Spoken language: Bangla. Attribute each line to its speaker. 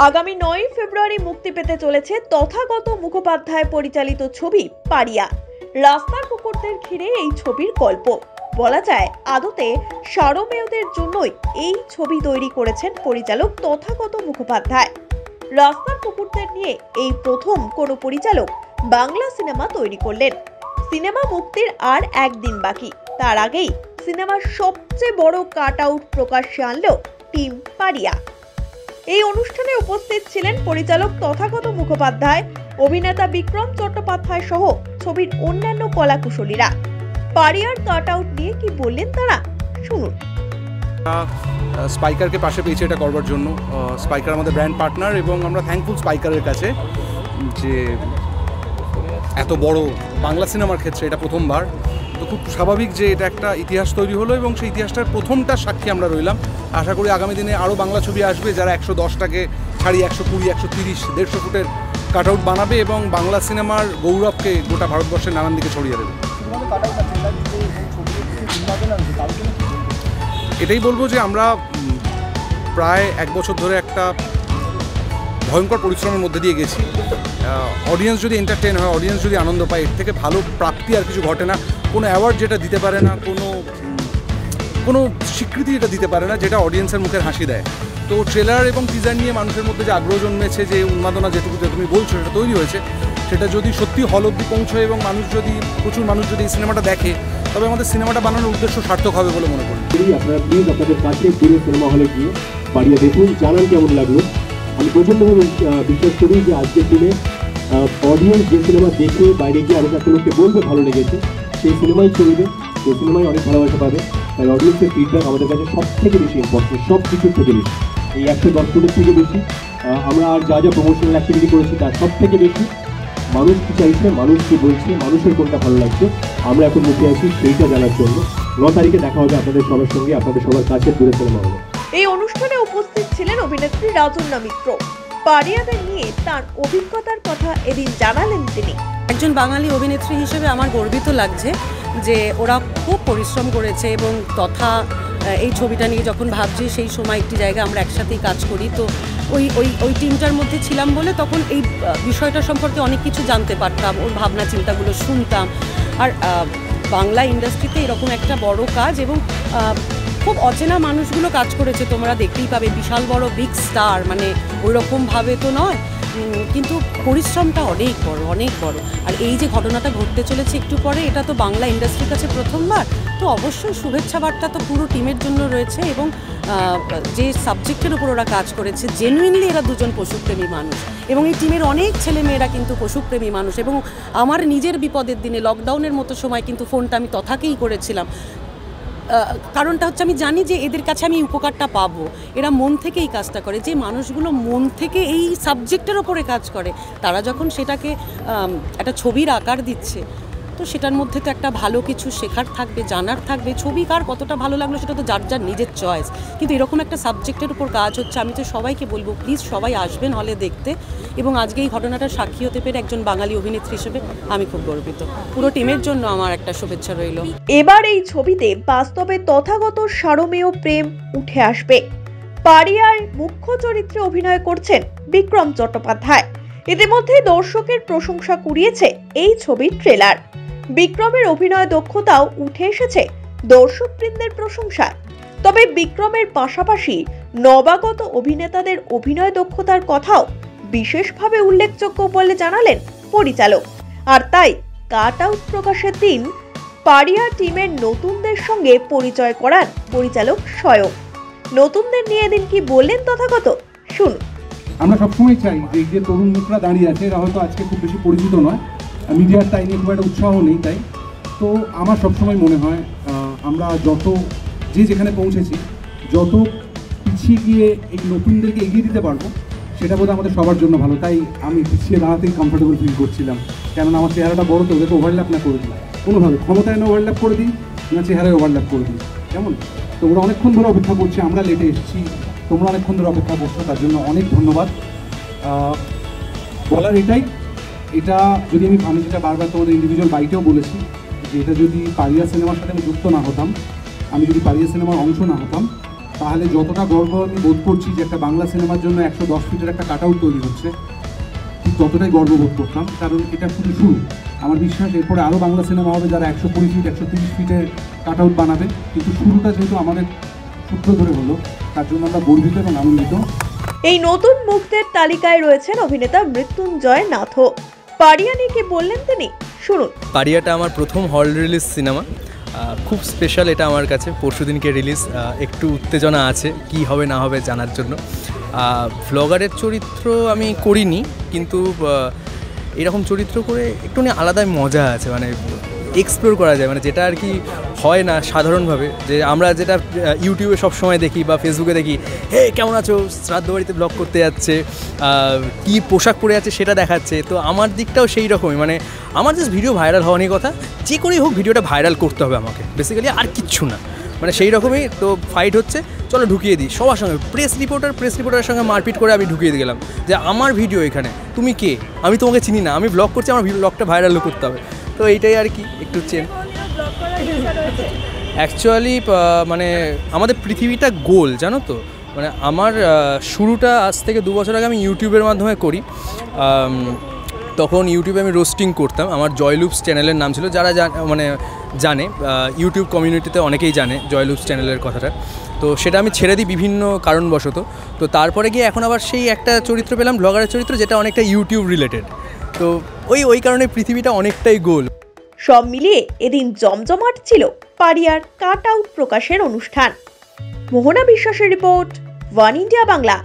Speaker 1: আগামী 9 ফেব্রুয়ারি মুক্তি পেতে চলেছে তথাগত মুখোপাধ্যায় পরিচালিত ছবি পারিয়া। রাস্তার কুকুরদের ঘিরে এই ছবির গল্প। বলা যায় আদতে সারমেয়দের জন্যই এই ছবি তৈরি করেছেন পরিচালক তথাগত মুখোপাধ্যায়। রাস্তার কুকুরদের নিয়ে এই প্রথম কোনো পরিচালক বাংলা সিনেমা তৈরি করলেন। সিনেমা মুক্তির আর একদিন বাকি, তার আগেই সিনেমার সবচেয়ে বড় কাট আউট প্রকাশ্যে আনলো টিম পারিয়া। এই অনুষ্ঠানে উপস্থিত ছিলেন পরিচালক তথাগত মুখোপাধ্যায়, অভিনেতা বিক্রম চট্টোপাধ্যায় সহ ছবির অন্যান্য কলাকুশলীরা। পারিয়ার কাট আউট নিয়ে কি বললেন তারা, শুনুন।
Speaker 2: স্পাইকারকে পাশে পেয়েছে এটা করবার জন্য। স্পাইকার আমাদের ব্র্যান্ড পার্টনার এবং আমরা থ্যাঙ্কফুল স্পাইকারের কাছে যে এত বড় বাংলা সিনেমার ক্ষেত্রে এটা প্রথমবার। তো খুব স্বাভাবিক যে এটা একটা ইতিহাস তৈরি হলো এবং সেই ইতিহাসটার প্রথমটার সাক্ষী আমরা রইলাম। আশা করি আগামী দিনে আরও বাংলা ছবি আসবে যারা 110টাকে ছাড়িয়ে 120, 130, 150 ফুটের কাট আউট বানাবে এবং বাংলা সিনেমার গৌরবকে গোটা ভারতবর্ষের নানান দিকে ছড়িয়ে দেবে। এটাই বলবো যে আমরা প্রায় 1 বছর ধরে একটা ভয়ঙ্কর পরিশ্রমের মধ্যে দিয়ে গেছি। অডিয়েন্স যদি এন্টারটেন হয়, অডিয়েন্স যদি আনন্দ পায়, এর থেকে ভালো প্রাপ্তি আর কিছু ঘটে না। কোনো অ্যাওয়ার্ড যেটা দিতে পারে না, কোনো স্বীকৃতি যেটা দিতে পারে না, যেটা অডিয়েন্সের মুখের হাসি দেয়। তো ট্রেলার এবং টিজার নিয়ে মানুষের মধ্যে যে আগ্রহ জন্মেছে, যে উন্মাদনা যেটুকু তুমি বলছো সেটা তৈরি হয়েছে, সেটা যদি সত্যি হল অব্দি পৌঁছয় এবং প্রচুর মানুষ যদি এই সিনেমাটা দেখে, তবে আমাদের সিনেমাটা বানানোর উদ্দেশ্য সার্থক হবে বলে মনে করি।
Speaker 3: আপনারা প্লিজ আপনাদের কাছে পুরো সিনেমা হলে গিয়ে পারিয়া দেখুন, জানান কেমন লাগলো। আমি প্রচণ্ডভাবে বিশ্বাস করি যে আজকের দিনে অডিয়েন্স যে সিনেমা দেখে বাইরে গিয়ে আরও একটা লোককে বলবে ভালো লেগেছে, সেই সিনেমাই চলবে, সেই সিনেমায় অনেক ভালোবাসা পাবে। তাই অডিয়েন্সের ফিডব্যাক আমাদের কাছে সব থেকে বেশি ইম্পর্টেন্ট, সব কিছুর থেকে বেশি। এই 110 ফুটের থেকে বেশি আমরা আর যা যা প্রমোশনাল অ্যাক্টিভিটি করেছি তার সব থেকে বেশি মানুষ কী চাইছে, মানুষ কী বলছে, মানুষের কোনটা ভালো লাগছে, আমরা এখন মুখে আছি সেইটা জানার জন্য। 9 তারিখে দেখা হবে আপনাদের সবার সঙ্গে, আপনাদের সবার কাছে পুরো সিনেমা হলে।
Speaker 1: এই অনুষ্ঠানে উপস্থিত ছিলেন অভিনেত্রী রাজন্যা মিত্র। পারিয়াদের নিয়ে তার অভিজ্ঞতার কথা এদিন জানালেন তিনি।
Speaker 4: একজন বাঙালি অভিনেত্রী হিসেবে আমার গর্বিত লাগছে যে ওরা খুব পরিশ্রম করেছে এবং তথা এই ছবিটা নিয়ে যখন ভাবছি সেই সময় একটি জায়গায় আমরা একসাথেই কাজ করি। তো ওই টিমটার মধ্যে ছিলাম বলে তখন এই বিষয়টা সম্পর্কে অনেক কিছু জানতে পারতাম, ওর ভাবনা চিন্তাগুলো শুনতাম। আর বাংলা ইন্ডাস্ট্রিতে এরকম একটা বড় কাজ এবং খুব অচেনা মানুষগুলো কাজ করেছে, তোমরা দেখতেই পাবে। বিশাল বড় বিগ স্টার, মানে ওই রকমভাবে তো নয়, কিন্তু পরিশ্রমটা অনেক বড়। আর এই যে ঘটনাটা ঘটতে চলেছে একটু পরে, এটা তো বাংলা ইন্ডাস্ট্রির কাছে প্রথমবার। তো অবশ্যই শুভেচ্ছা বার্তা তো পুরো টিমের জন্য রয়েছে এবং যে সাবজেক্টের উপর ওরা কাজ করেছে, জেনুইনলি এরা দুজন পশুপ্রেমী মানুষ এবং এই টিমের অনেক ছেলেমেয়েরা কিন্তু পশুপ্রেমী মানুষ। এবং আমার নিজের বিপদের দিনে, লকডাউনের মতো সময় কিন্তু ফোনটা আমি তথাকেই করেছিলাম। কারণটা হচ্ছে আমি জানি যে এদের কাছে আমি উপকারটা পাবো। এরা মন থেকে এই কাজটা করে, যে মানুষগুলো মন থেকে এই সাবজেক্টের ওপরে কাজ করে, তারা যখন সেটাকে একটা ছবির আকার দিচ্ছে, তো সেটার মধ্যে তো একটা ভালো কিছু শেখার থাকবে, জানার থাকবে। ছবি কার কতটা ভালো লাগলো সেটা তো যার যার নিজের চয়েস, কিন্তু এরকম একটা সাবজেক্টের উপর কাজ হচ্ছে। আমি তো সবাইকে বলবো প্লিজ সবাই আসবেন হলে দেখতে। এবং আজকে এই ঘটনাটার সাক্ষী হতে পেরে একজন বাঙালি অভিনেত্রী হিসেবে আমি খুব গর্বিত। পুরো টিমের জন্য আমার একটা শুভেচ্ছা রইল।
Speaker 1: এবার এই ছবিতে বাস্তবে তথাগত সারমেয় প্রেম উঠে আসবে। পারিয়ার মুখ্য চরিত্রে অভিনয় করছেন বিক্রম চট্টোপাধ্যায়। ইতিমধ্যে দর্শকের প্রশংসা কুড়িয়েছে এই ছবির ট্রেলার। বিক্রমের অভিনয় দক্ষতাও উঠে এসেছে দর্শকবৃন্দের প্রশংসায়। তবে বিক্রমের পাশাপাশি নবাগত অভিনেতাদের অভিনয় দক্ষতার কথাও বিশেষভাবে উল্লেখযোগ্য বলে জানালেন পরিচালক। আর তাই কাট আউট প্রকাশের দিন পারিয়া টিমের নতুনদের সঙ্গে পরিচয় করান পরিচালক স্বয়ং। নতুনদের নিয়ে এদিন কি বললেন তথাগত, শুনুন।
Speaker 2: আমরা সবসময় চাই যে এই যে তরুণ মুখরা দাঁড়িয়ে আছে, এরা হয়তো আজকে খুব বেশি পরিচিত নয়, মিডিয়ার তাই নিয়ে খুব একটা উৎসাহ নেই। তাই তো আমার সবসময় মনে হয় আমরা যত যেখানে পৌঁছেছি, যত পিছিয়ে গিয়ে এই নতুনদেরকে এগিয়ে দিতে পারবো, সেটা বোধহয় আমাদের সবার জন্য ভালো। তাই আমি পিছিয়ে দাঁড়াতেই কমফোর্টেবল ফিল করছিলাম, কেননা আমার চেহারাটা বড়, তো ওদেরকে ওভারল্যাপ না করে দিই, কোনোভাবে ক্ষমতায় না ওভারল্যাপ করে দিই, না চেহারায় ওভারল্যাপ করে দিই। কেমন তোমরা অনেকক্ষণ ধরে অপেক্ষা করছি, আমরা লেটে এসেছি, তোমরা অনেকক্ষণ ধরে অপেক্ষা করছো, তার জন্য অনেক ধন্যবাদ। বলার এটাই, এটা যদি আমি যেটা বারবার তোমাদের ইন্ডিভিজুয়াল বাইটেও বলেছি, যে এটা যদি পারিয়া সিনেমার সাথে আমি যুক্ত না হতাম, আমি যদি পারিয়া সিনেমার অংশ না হতাম, তাহলে যতটা গর্ব আমি বোধ করছি যে একটা বাংলা সিনেমার জন্য 110 ফিটের একটা কাট আউট তৈরি হচ্ছে, ঠিক ততটাই গর্ববোধ করতাম, কারণ এটা শুধু শুরু। আমার বিশ্বাস এরপরে আরও বাংলা সিনেমা হবে যারা 120 ফিট 130 ফিটের কাট আউট বানাবে, কিন্তু শুরুটা যেহেতু আমাদের সূত্র ধরে হলো, তার জন্য আমরা গর্বিত এবং আনন্দিত।
Speaker 1: এই নতুন মুখদের তালিকায় রয়েছেন অভিনেতা মৃত্যুঞ্জয় নাথও। পারিয়া নিয়ে কি বললেন তিনি, শুনুন।
Speaker 5: পারিয়াটা আমার প্রথম হল রিলিজ সিনেমা, খুব স্পেশাল এটা আমার কাছে। পরশুদিনকে রিলিজ, একটু উত্তেজনা আছে কি হবে না হবে জানার জন্য। ভ্লগারের চরিত্র আমি করিনি, কিন্তু এরকম চরিত্র করে একটুখানি আলাদাই মজা আছে, মানে এক্সপ্লোর করা যায়, মানে যেটা আর কি হয় না সাধারণভাবে, যে আমরা যেটা ইউটিউবে সবসময় দেখি বা ফেসবুকে দেখি, হে কেমন আছো, শ্রাদ্ধ বাড়িতে ব্লগ করতে যাচ্ছে, কী পোশাক পরে আছে সেটা দেখাচ্ছে। তো আমার দিকটাও সেই রকমই, মানে আমার জাস্ট ভিডিও ভাইরাল হওয়া নিয়ে কথা, যে করেই হোক ভিডিওটা ভাইরাল করতে হবে আমাকে, বেসিক্যালি আর কিচ্ছু না, মানে সেই রকমই। তো ফাইট হচ্ছে, চলো ঢুকিয়ে দিই সবার সঙ্গে। প্রেস রিপোর্টারের সঙ্গে মারপিট করে আমি ঢুকিয়ে দিয়ে গেলাম যে আমার ভিডিও এখানে, তুমি কে, আমি তোমাকে চিনি না, আমি ব্লগ করছি, আমার ব্লগটা ভাইরালও করতে হবে। তো এইটাই আর কি একটু চেন। অ্যাকচুয়ালি মানে আমাদের পৃথিবীটা গোল, জানো তো, মানে আমার শুরুটা আজ থেকে 2 বছর আগে আমি ইউটিউবের মাধ্যমে করি। তখন ইউটিউবে আমি রোস্টিং করতাম, আমার জয়লুপস চ্যানেলের নাম ছিল। যারা মানে জানে, ইউটিউব কমিউনিটিতে অনেকেই জানে জয়লুপস চ্যানেলের কথাটা। তো সেটা আমি ছেড়ে দিই বিভিন্ন কারণবশত। তো তারপরে গিয়ে এখন আবার সেই একটা চরিত্র পেলাম, ব্লগারের চরিত্র, যেটা অনেকটা ইউটিউব রিলেটেড। তো ওই কারণে পৃথিবীটা অনেকটাই গোল।
Speaker 1: সব মিলিয়ে এদিন জমজমাট ছিল পারিয়ার কাট আউট প্রকাশের অনুষ্ঠান। মোহনা বিশ্বাসের রিপোর্ট, ওয়ান ইন্ডিয়া বাংলা।